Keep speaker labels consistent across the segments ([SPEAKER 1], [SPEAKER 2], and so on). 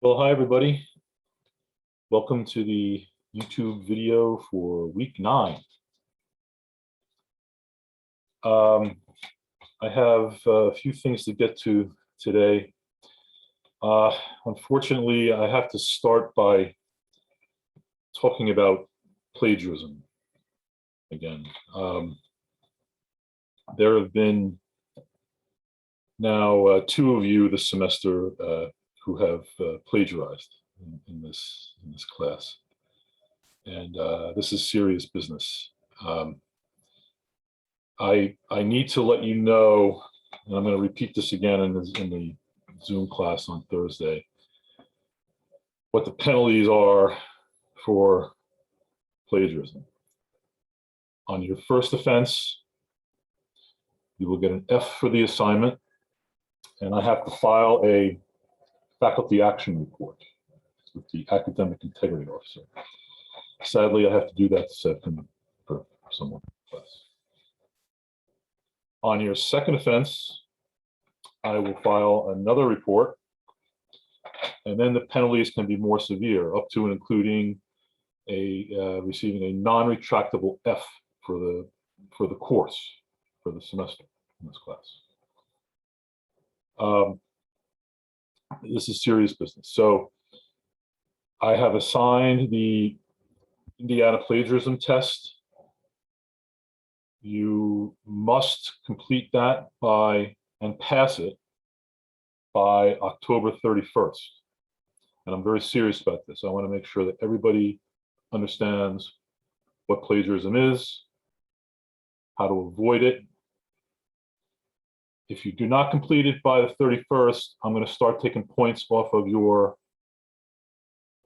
[SPEAKER 1] Well, hi, everybody. Welcome to the YouTube video for week 9. I have a few things to get to today. Unfortunately, I have to start by talking about plagiarism again. There have been now 2 of you this semester who have plagiarized in this class, and this is serious business. I need to let you know, and I'm going to repeat this again in the Zoom class on Thursday, what the penalties are for plagiarism. On your first offense, you will get an F for the assignment, and I have to file a faculty action report with the academic integrity officer. Sadly, I have to do that this afternoon for someone in class. On your second offense, I will file another report, and then the penalties can be more severe, up to and including receiving a non-retractable F for the course, for the semester in this class. This is serious business. So I have assigned the Indiana plagiarism test. You must complete that and pass it by October 31st. And I'm very serious about this. I want to make sure that everybody understands what plagiarism is, how to avoid it. If you do not complete it by the 31st, I'm going to start taking points off of your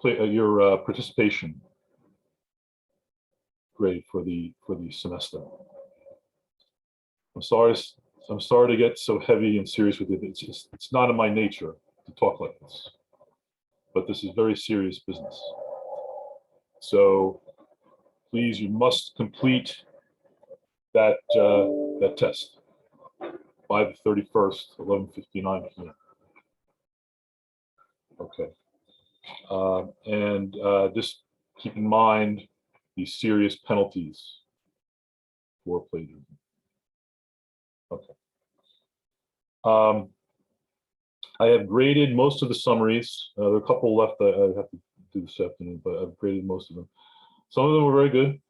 [SPEAKER 1] participation grade for the semester. I'm sorry to get so heavy and serious with it. It's not in my nature to talk like this, but this is very serious business. So please, you must complete that test by the 31st, 11:59 p.m. Okay. And just keep in mind the serious penalties for plagiarism. Okay. I have graded most of the summaries. There are a couple left that I have to do this afternoon, but I've graded most of them. Some of them were very good.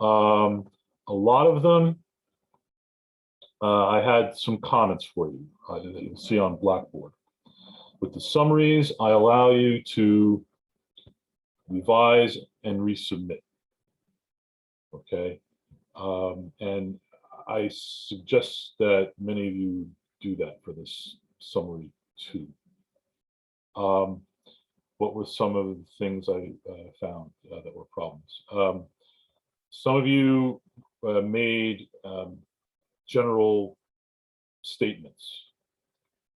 [SPEAKER 1] A lot of them, I had some comments for you that you'll see on Blackboard. With the summaries, I allow you to revise and resubmit. Okay. And I suggest that many of you do that for this summary too. What were some of the things I found that were problems? Some of you made general statements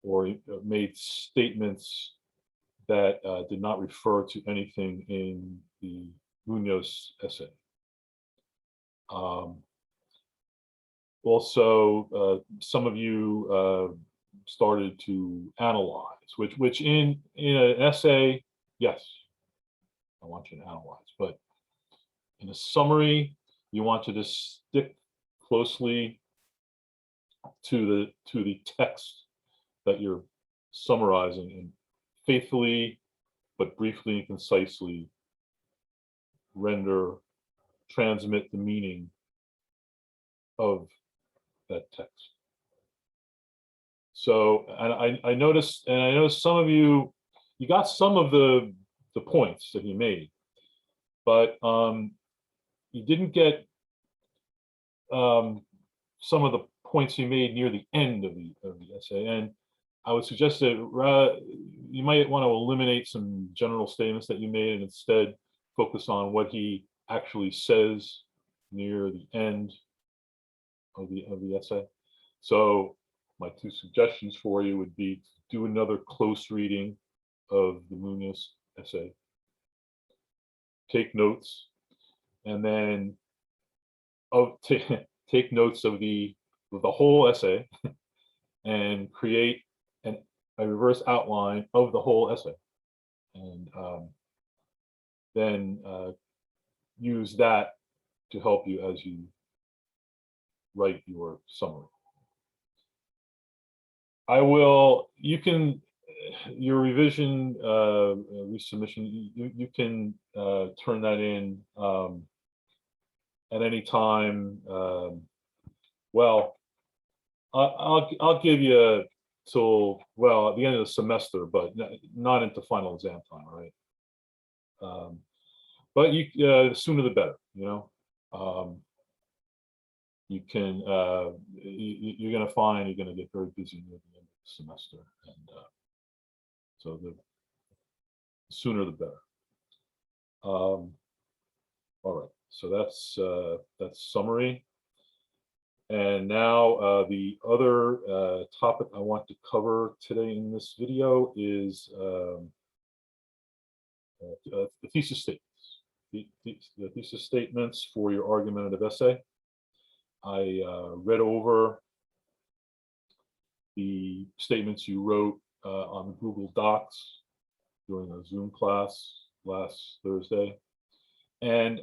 [SPEAKER 1] or made statements that did not refer to anything in the Munoz essay. Also, some of you started to analyze, which in an essay, yes, I want you to analyze, but in a summary, you want to just stick closely to the text that you're summarizing and faithfully, but briefly and concisely transmit the meaning of that text. So, and I noticed some of you got some of the points that he made, but you didn't get some of the points he made near the end of the essay. And I would suggest that you might want to eliminate some general statements that you made and instead focus on what he actually says near the end of the essay. So my 2 suggestions for you would be to do another close reading of the Munoz essay, take notes, and then take notes of the whole essay and create a reverse outline of the whole essay. and then use that to help you as you write your summary. You can, your revision, resubmission, you can turn that in at any time. Well, I'll give you till, well, at the end of the semester, but not into final exam time, right? But the sooner the better, you know. You can, you're going to find you're going to get very busy near the end of the semester, and so the sooner the better. All right, so that's summary. And now the other topic I want to cover today in this video is the thesis statements. The thesis statements for your argumentative essay. I read over the statements you wrote on Google Docs during a Zoom class last Thursday, and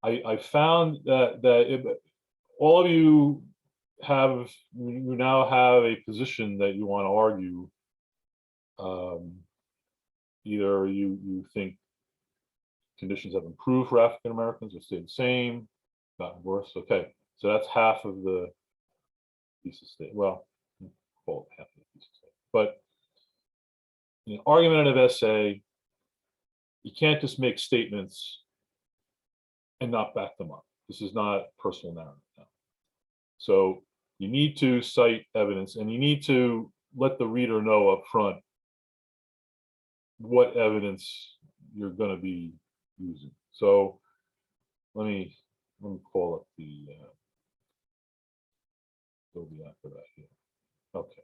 [SPEAKER 1] I found that all of you now have a position that you want to argue. Either you think conditions have improved for African Americans or stayed the same, gotten worse. Okay, so that's half of the thesis statement. Well, call it half of the thesis statement. But in an argumentative essay, you can't just make statements and not back them up. This is not personal narrative now. So you need to cite evidence, and you need to let the reader know up front what evidence you're going to be using. So let me call up the go after that here. Okay.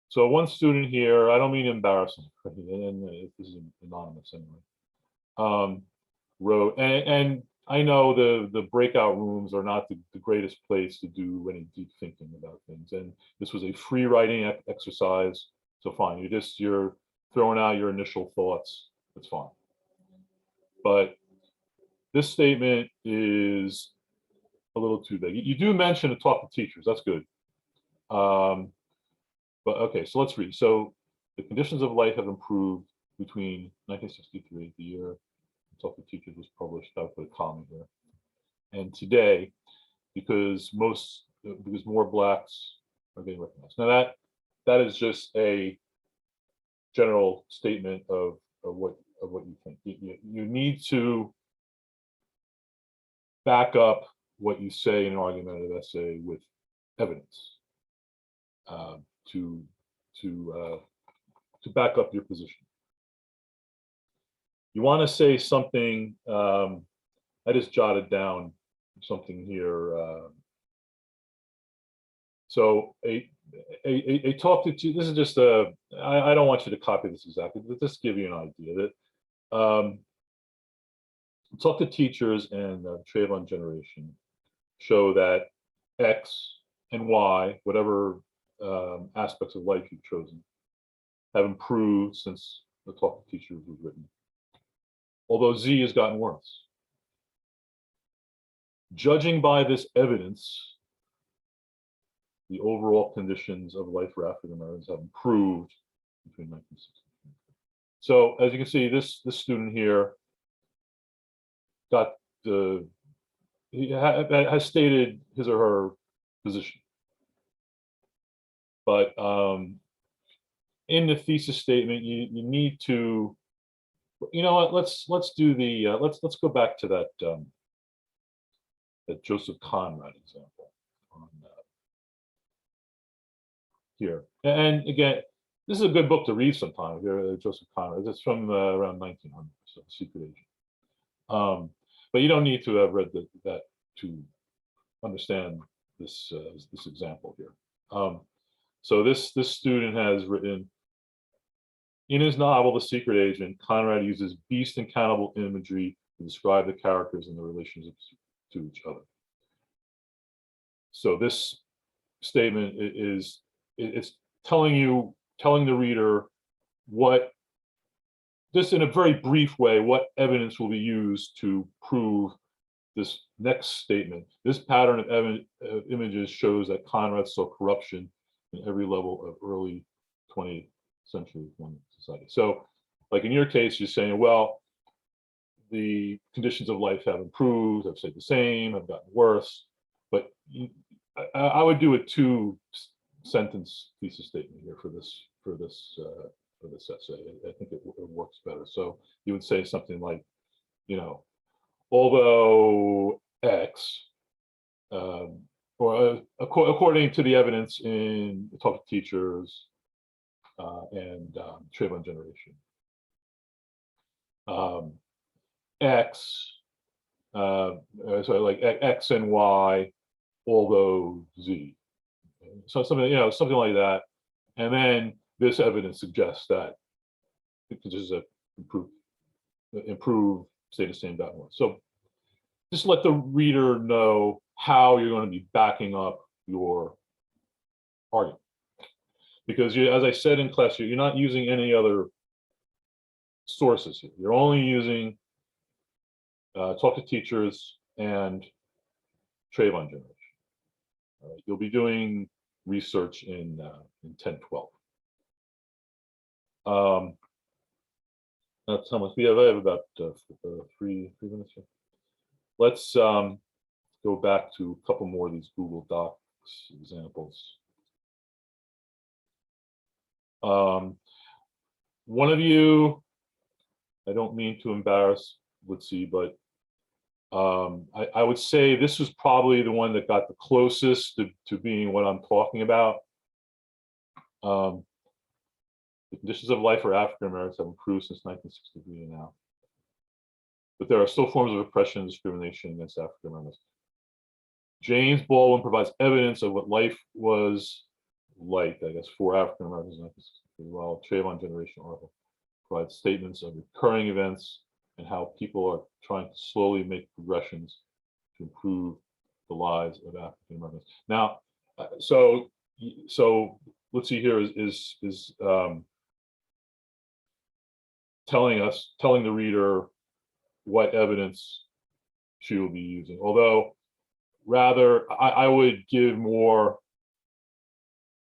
[SPEAKER 1] So one student here, I don't mean to embarrass him, and this is anonymous anyway, wrote, and I know the breakout rooms are not the greatest place to do any deep thinking about things, and this was a free writing exercise, so fine, you're throwing out your initial thoughts, that's fine. But this statement is a little too big. You do mention to talk to teachers, that's good. But okay, so let's read. So the conditions of life have improved between 1963, the year Talk to Teachers was published, I'll put a comma here, and today, because more blacks are getting recognized. Now that is just a general statement of what you think. You need to back up what you say in an argumentative essay with evidence to back up your position. You want to say something. I just jotted down something here. So a talk to this is just I don't want you to copy this exactly, but just give you an idea that talk to teachers and Trayvon generation show that X and Y, whatever aspects of life you've chosen, have improved since the Talk to Teachers was written, although Z has gotten worse. Judging by this evidence, the overall conditions of life for African Americans have improved between 1960 and 1950. So as you can see, this student here has stated his or her position, but in the thesis statement, you need to, you know what? Let's do the let's go back to that that Joseph Conrad example on here. And again, this is a good book to read sometime. Here, Joseph Conrad. It's from around 1900, so Secret Agent. But you don't need to have read that to understand this this example here. So this student has written, in his novel, The Secret Agent, Conrad uses beast and cannibal imagery to describe the characters and the relationships to each other. So this statement it's telling the reader what, just in a very brief way, what evidence will be used to prove this next statement. This pattern of images shows that Conrad saw corruption in every level of early 20th century society. So, like in your case, you're saying, well, the conditions of life have improved, have stayed the same, have gotten worse. But I would do a 2-sentence thesis statement here for this essay. I think it works better. So you would say something like, you know, although X, or according to the evidence in Talk to Teachers and Trayvon Generation, X, so like X and Y, although Z. So something, you know, something like that. And then this evidence suggests that this is a improve stay the same dot one. So just let the reader know how you're going to be backing up your argument. Because as I said in class, you're not using any other sources here. You're only using Talk to Teachers and Trayvon Generation. You'll be doing research in 1012. That's how much we have. I have about 3 minutes here. Let's go back to a couple more of these Google Docs examples. One of you, I don't mean to embarrass Woodsy, but I would say this was probably the one that got the closest to being what I'm talking about. The conditions of life for African Americans have improved since 1963 and now. But there are still forms of oppression and discrimination against African Americans. James Baldwin provides evidence of what life was like, I guess, for African Americans in 1963, while Trayvon Generation article provides statements of recurring events and how people are trying to slowly make progressions to improve the lives of African Americans. Now, so let's see here is telling the reader what evidence she will be using. Although, rather, I would give more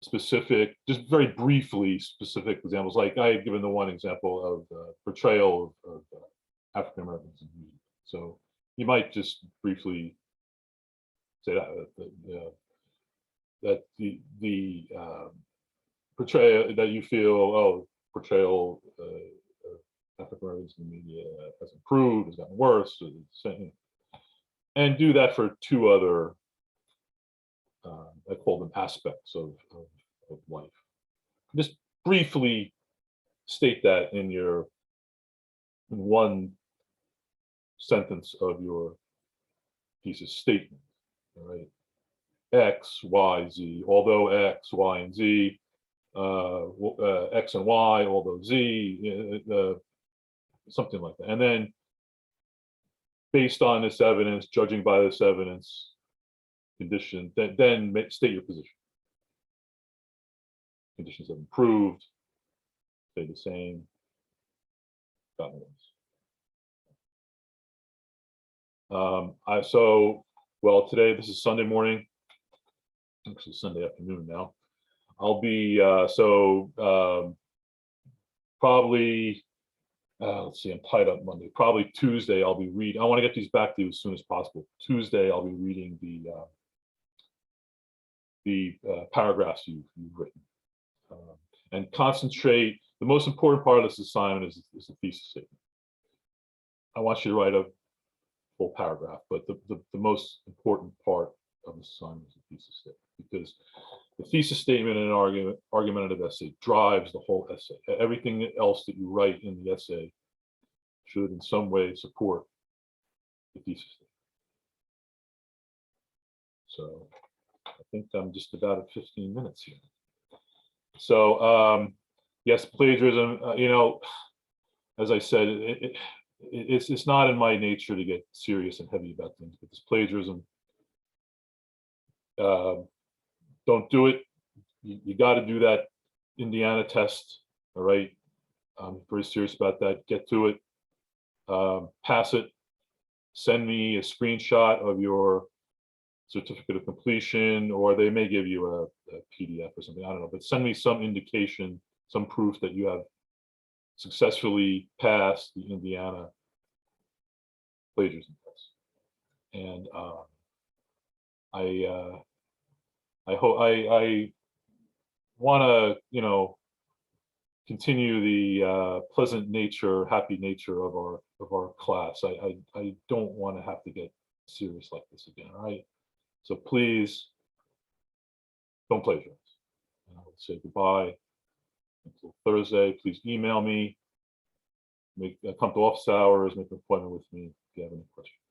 [SPEAKER 1] specific, just very briefly specific examples. Like I had given the one example of portrayal of African Americans in media. So you might just briefly say that the portrayal that you feel, portrayal of African Americans in the media has improved, has gotten worse, and do that for 2 other, I call them aspects of life. Just briefly state that in 1 sentence of your thesis statement. All right, X, Y, Z. Although X, Y, and Z, X and Y, although Z, something like that. And then, based on this evidence, judging by this evidence, condition, then state your position. Conditions have improved, stay the same, gotten worse. Well, today, this is Sunday morning, actually Sunday afternoon now. I'll be, probably, let's see, I'm tied up Monday. Probably Tuesday, I'll be reading. I want to get these back to you as soon as possible. Tuesday, I'll be reading the paragraphs you've written. And concentrate. The most important part of this assignment is the thesis statement. I want you to write a full paragraph, but the most important part of the assignment is the thesis statement, because the thesis statement in an argumentative essay drives the whole essay. Everything else that you write in the essay should in some way support the thesis statement. So I think I'm just about at 15 minutes here. So yes, plagiarism, as I said, it's not in my nature to get serious and heavy about things, but this plagiarism, don't do it. You got to do that Indiana test, all right? I'm very serious about that. Get to it, pass it, send me a screenshot of your certificate of completion, or they may give you a PDF or something, I don't know, but send me some indication, some proof that you have successfully passed the Indiana plagiarism test. And I hope I want to, you know, continue the pleasant nature, happy nature of our class. I don't want to have to get serious like this again. All right. So please don't plagiarize. And I will say goodbye until Thursday. Please email me. Come to office hours. Make an appointment with me if you have any questions.